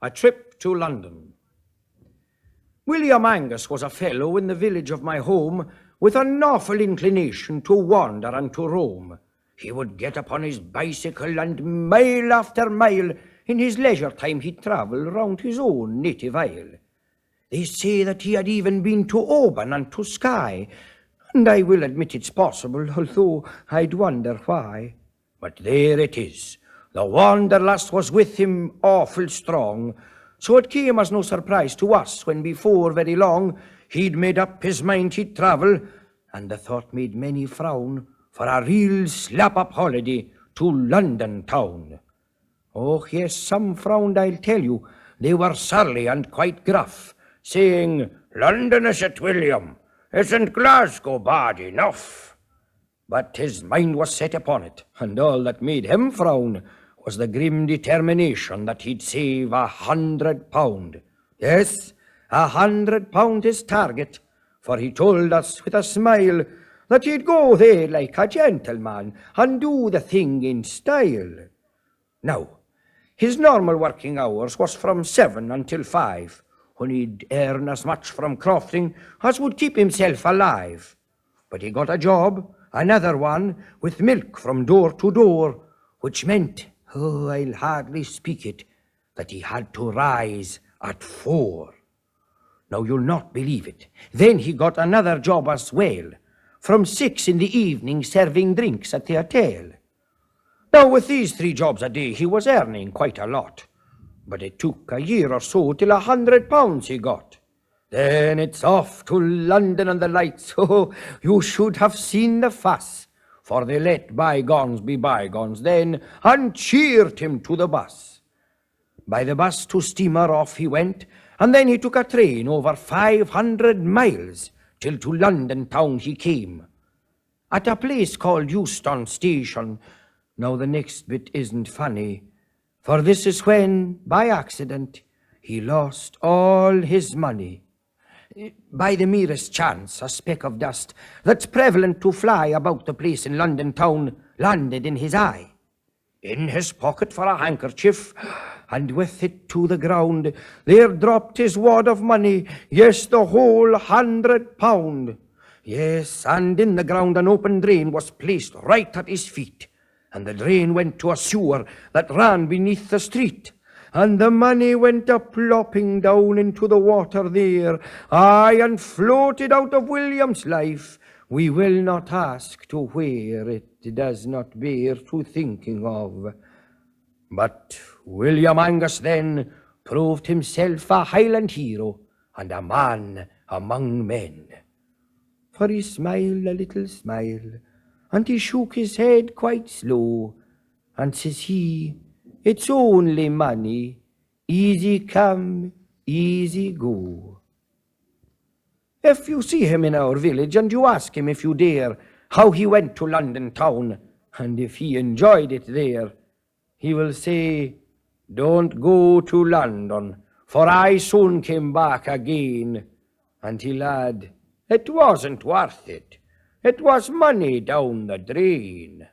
A Trip to London. William Angus was a fellow in the village of my home with an awful inclination to wander and to roam. He would get upon his bicycle and mile after mile in his leisure time he'd travel round his own native isle. They say that he had even been to Oban and to Skye, and I will admit it's possible, although I'd wonder why. But there it is. The wanderlust was with him awful strong, so it came as no surprise to us when before very long he'd made up his mind he'd travel, and the thought made many frown, for a real slap-up holiday to London town. Oh, yes, some frowned, I'll tell you. They were surly and quite gruff, saying, "London is it, William? Isn't Glasgow bad enough?" But his mind was set upon it, and all that made him frown was the grim determination that he'd save £100. Yes, £100 his target, for he told us with a smile that he'd go there like a gentleman and do the thing in style. Now, his normal working hours was from 7 until 5, when he'd earn as much from crofting as would keep himself alive. But he got a job, another one, with milk from door to door, which meant, oh, I'll hardly speak it, that he had to rise at 4. Now, you'll not believe it. Then he got another job as well, from 6 in the evening serving drinks at the hotel. Now, with these 3 jobs a day, he was earning quite a lot. But it took a year or so till £100 he got. Then it's off to London and the lights. Oh, you should have seen the fuss, for they let bygones be bygones then and cheered him to the bus. By the bus to steamer off he went, and then he took a train over 500 miles till to London town he came. At a place called Euston Station. Now the next bit isn't funny, for this is when, by accident, he lost all his money. By the merest chance, a speck of dust that's prevalent to fly about the place in London town landed in his eye. In his pocket for a handkerchief, and with it to the ground, there dropped his wad of money, yes, the whole £100. Yes, and in the ground an open drain was placed right at his feet, and the drain went to a sewer that ran beneath the street, and the money went a-plopping down into the water there, aye, and floated out of William's life. We will not ask to where, it does not bear to thinking of. But William Angus then proved himself a Highland hero and a man among men. For he smiled a little smile, and he shook his head quite slow, and says he, "It's only money, easy come, easy go." If you see him in our village and you ask him if you dare how he went to London town and if he enjoyed it there, he will say, "Don't go to London, for I soon came back again." And he'll add, "It wasn't worth it. It was money down the drain."